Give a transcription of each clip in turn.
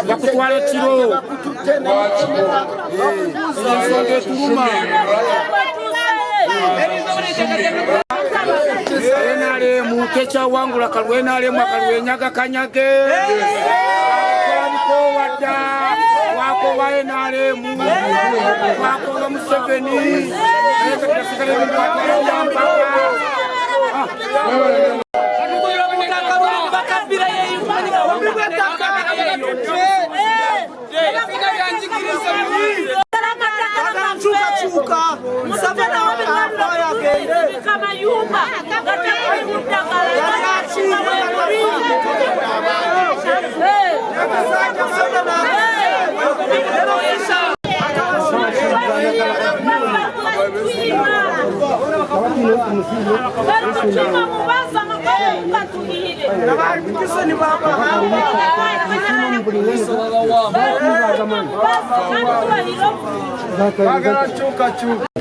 bakutwala ekiro ensonga etuluma NRM tekyawangula kalwenalemu akalwenyaga kanyage wadda wakoba NRM wakoba Museveni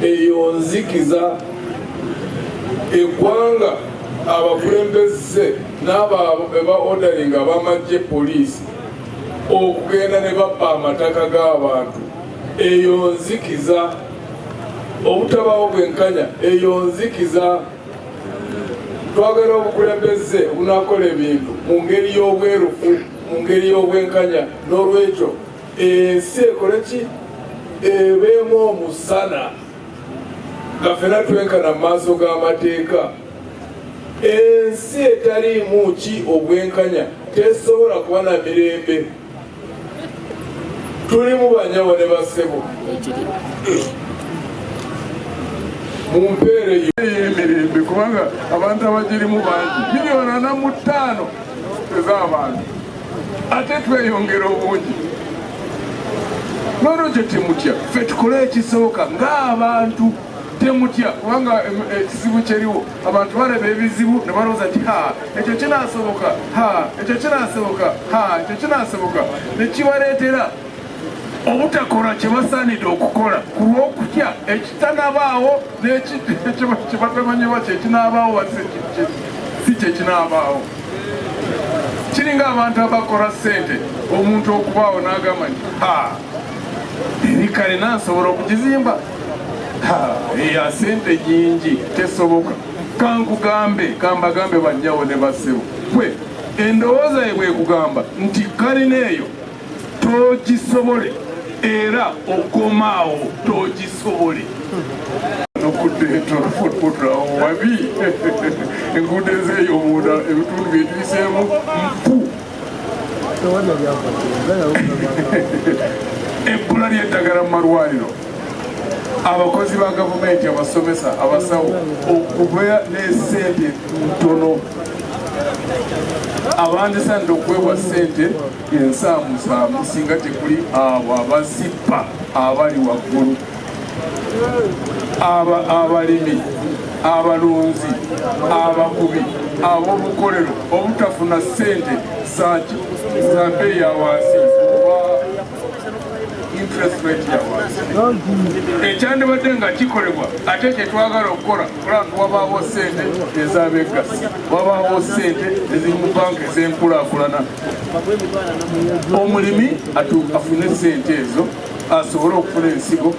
eyo nzikiza eggwanga abakulembeze n'aba ordering abamagye poliisi okugenda ne babba amataka g'abantu, eyo nzikiza obutabawo bwenkanya, eyo nzikiza. Twagala obukulembeze obunakola ebintu mu ngeri y'obwerufu, mu ngeri y'obwenkanya, n'olwekyo ensi ekole ki ebeemu omusana nga ffenna twenkana mu maaso g'amateeka. Ensi etaliimu ki obwenkanya tesobola kuba na mirembe. Tulimu banyawo ne bassebo mumpeere y'emirembe kubanga abantu abagirimu bangi miliyoni 45 ez'abantu ate tweyongera obungi. N'olwekyo temutya, ffe tukole ekisoboka ng'abantu temutya kubanga ekizibu kyeriwo abantu baleba ebizibu ne balowooza nti ekyo kinaasoboka ekyo kinaasoboka ekyo kinaasoboka ne kibaleetera obutakola kye basaanidde okukola ku lw'okutya ekitanabaawo n'ekibatamanyi bakyo ekinaabaawo si kye kinaabaawo. Kiringa abantu abakola ssente, omuntu okubaawo n'agamba nti eri kale nansobola okugizimba eya ssente nyingi tesoboka. Kambagambe bajjawo ne bassebo kwe endowooza ye bwekugamba nti kalina eyo togisobole era okomaawo togisobole nokudetolfotpotrawo wabi enguudo ezeeyo munda ebitundu byetuyiseemu mpu ebbula ly'eddagala mu malwaliro, abakozi ba gavumenti, abasomesa, abasawo okubeera n'essente ntono. Abandisaanidde okuweebwa ssente ensaamusaamu singa tekuli abo abazippa abali waggulu, abalimi, abalunzi, abakubi, ab'obukolero obutafuna ssente za mbeeyi ya wansi interest rate ya wansi. Ekyandibadde nga kikolebwa ate kyetwagala okukola kulanga wabaawo ssente ez'abeggasi, wabaawo ssente eziri mu banka ez'enkulaakulana. Omulimi afune ssente ezo asobole okufuna ensigo,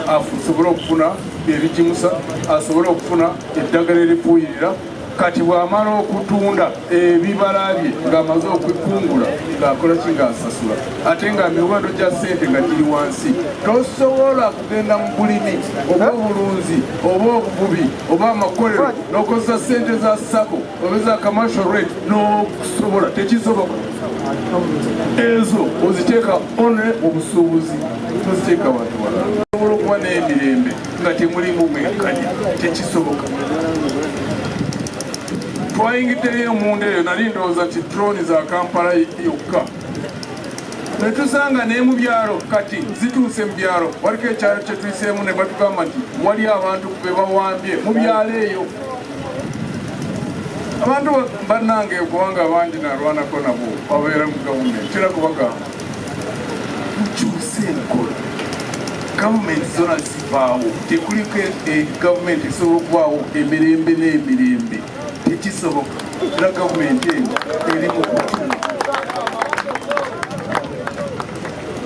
asobole okufuna ebigimusa, asobole okufuna eddagala erifuuyirira. Kati bw'amala okutunda ebibala bye ng'amaze okwekungula ng'akola ki ng'asasula, ate nga miwendo gya ssente nga giri wansi, tosobola kugenda mu bulimi oba obulunzi oba obuvubi oba amakolero n'okozesa ssente za sako oba za commercial rate n'okusobola, tekisoboka. Ezo oziteeka one obusuubuzi, toziteeka bantu balala. Osobola okuba n'emirembe nga temulimu bwenkanya, tekisoboka. Twayingiddeyo munda eyo, nali ndowooza nti drone za Kampala yokka, ne tusanga ne mu byalo kati zituuse mu byalo. Waliko ekyalo kye tuyiseemu ne batugamba nti wali abantu be bawambye mu byalo eyo. Abantu bannange kubanga bangi nalwanako nabo babeera mu gavumenti, kira kubagamba mukyuse enkola. Gavumenti zonna zivaawo, tekuliko gavumenti esobola okubaawo emirembe n'emirembe, tekisoboka. Era gavumenti eno eri mu kutuula.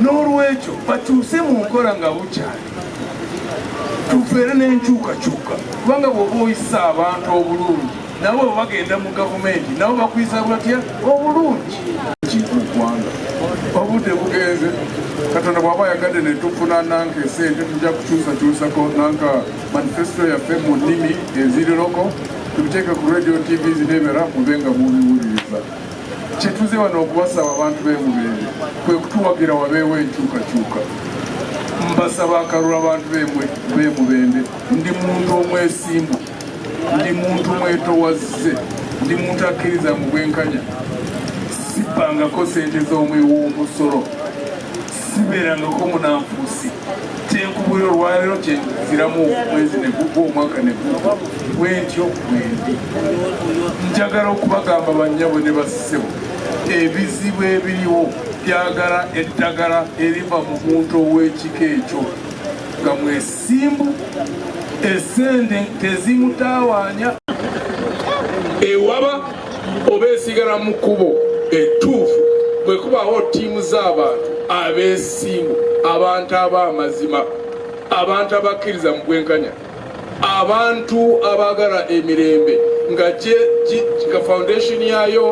n'olwekyo bakyuse mu nkola nga bukyali tufeere n'enkyukakyuka kubanga bw'oba oyisa abantu obulungi nabo bwe bagenda mu gavumenti nabo bakwisa batya obulungi kintu ggwanga obudde bugenze katonda bw'aba yagadde ne tufuna nanka esente tujja kukyusakyusako nanka manifesito yaffe mu nnimi eziriroko tubiteeke ku radio tv zinebera mube nga mubiwuliriza kyetuze wano okubasaba abantu b'emubeere kwe kutuwagira wabeewo enkyukakyuka mbasaba akalula abantu b'emubende ndi muntu omwesimbu ndi muntu mwetowazze ndi muntu akkiriza mu bwenkanya sipangako sente z'omwewo omusolo sibeerangako munanfuusi kyenkubulira olwaleero kyenziramu omwezi negugwa omwaka negugwa bwentyo bwendi njagala okubagamba bannyabo ne bassebo ebizibu ebiriwo byagala eddagala eriva mu muntu ow'ekika ekyo nga mwesimbu esente tezimutawaanya ewaba oba esigala mu kkubo ettuufu bwe kubaawo ttiimu z'abantu abeesimbu abantu ab'amazima abantu abakkiriza mu bwenkanya abantu abaagala emirembe nga foundation yayo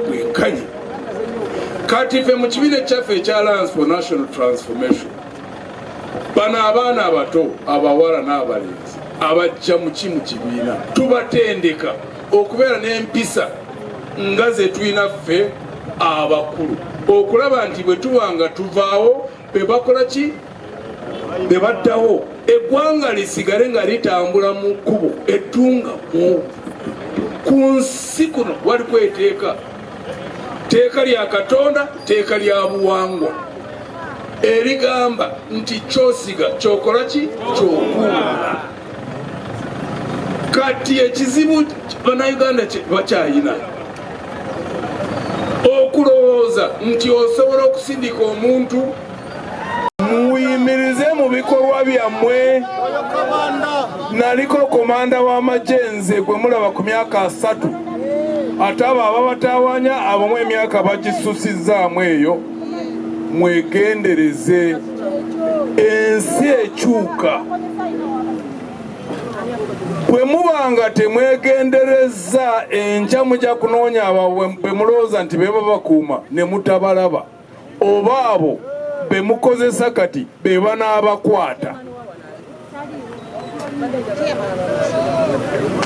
bwenkanya kati ffe mu kibiina kyaffe ekya Alliance for National Transformation bano abaana abato abawala n'abalenzi abajja mu kibiina tubatendeka okubeera n'empisa nga ze tulina ffe abakulu okulaba nti bwe tuba nga tuvaawo be bakola ki be baddawo eggwanga lisigale nga litambula mu kkubo ettungamu ku nsi kuno waliko eteeka teeka lya Katonda teeka lya buwangwa erigamba nti kyosiga kyokola ki kyokuula kati ekizibu bannayuganda bakyayina okulowooza nti osobola okusindika omuntu muyimirize mu bikolwa byammwe naliko komanda w'amagye nze gwe mulaba ku myaka 3 ate abo ababatawaanya abamu emyaka bagisusizzaamu eyo mwegendereze ensi ekyuka bwe mubanga temwegendereza enkya mujja kunoonya abo bwe mulowooza nti beba bakuuma ne mutabalaba oba abo be mukozesa kati be banaabakwata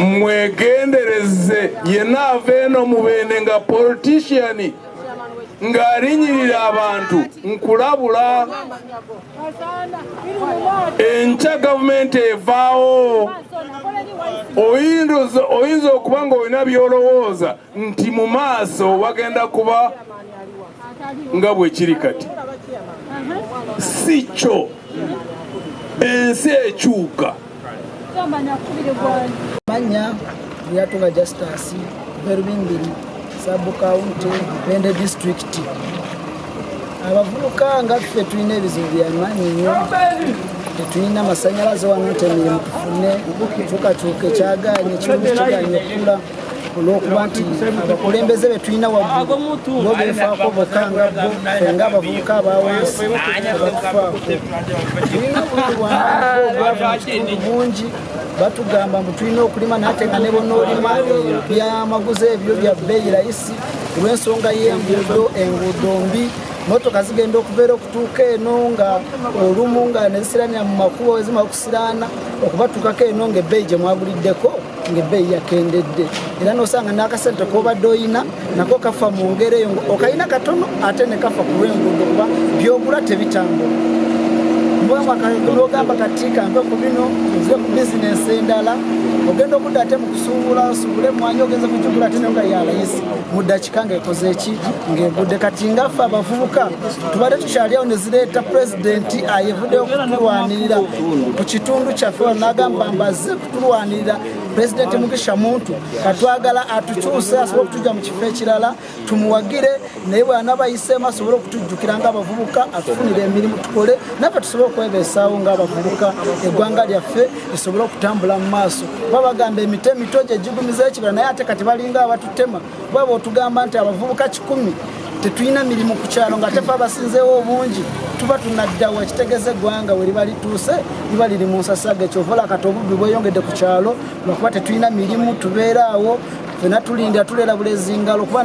mwegendereze yenna ava eno mubende nga politician ng'alinyirira abantu nkulabula enkya gavumenti evaawo oyinza okuba nga olina byolowooza nti mu maaso wagenda kuba nga bwe kiri kati si kyo ensi ekyuka manya lyatunga Justus Berubimbiri Sub County Bende District abavubuka nga ffe tulina ebizibu byamaanyi nnyo tetulina masanyalaze wano temirimu tufune tukakyuka ekyagaanye ekibugu kiganye okula olw'okuba nti abakulembeze be tulina waggulu bo beefaako bokka nga bo ffe ng'abavubuka abawansi abatufaako tulina obulwavu mu kitundu bungi batugamba mbu tulina okulima nate nga ne bonoolima byamaguzi ebyo bya bbeeyi layisi olw'ensonga y'enguudo enguudo mbi motoka zigenda okubeera okutuuka eno nga olumu nga nezisiranira mu makubo wezima okusiraana okubatuukako eno ng'ebbeeyi gye mwaguliddeko ng'ebbeeyi yakendedde era n'osanga n'akasente k'obadde oyina nako kafa mu ngero eyo okayina katono ate ne kafa ku lw'enguudo kuba byogula tebitambula n'ogamba kati kampe ku bino nze ku bizinensi endala ogenda okudda ate mu kusuubula osuubule mwanya ogenza kugigula ate nga yalayisi mu ddakiika ng'ekoze eki ng'egudde kati ngaffe abavubuka tubadde tukyaliawo ne zireeta pulezidenti ayevuddeyo kutulwanirira ku kitundu kyaffe wano n'agamba mbazze kutulwanirira pulezidenti Mugisha Muntu katwagala atukyuse asobole okutujja mu kifo ekirala tumuwagire naye bw'anaabayiseemu asobole okutujjukira ng'abavubuka atufunire emirimu tukole naffe tusobole okwebeesaawo ng'abavubuka eggwanga lyaffe lisobole okutambula mu maaso babagamba emite emito gye gigumiza ekibira naye ate kati balinga abatutema baba otugamba nti abavubuka 10 tetulina mirimu ku kyalo nga tefe abasinzeewo obungi tuba tunaddawa kitegeeza eggwanga we liba lituuse liba liri mu nsasage kyovola kati obubbi bweyongedde ku kyalo lwakuba tetulina mirimu tubeeraawo fena tulinda tulera bulezi ngalo kuba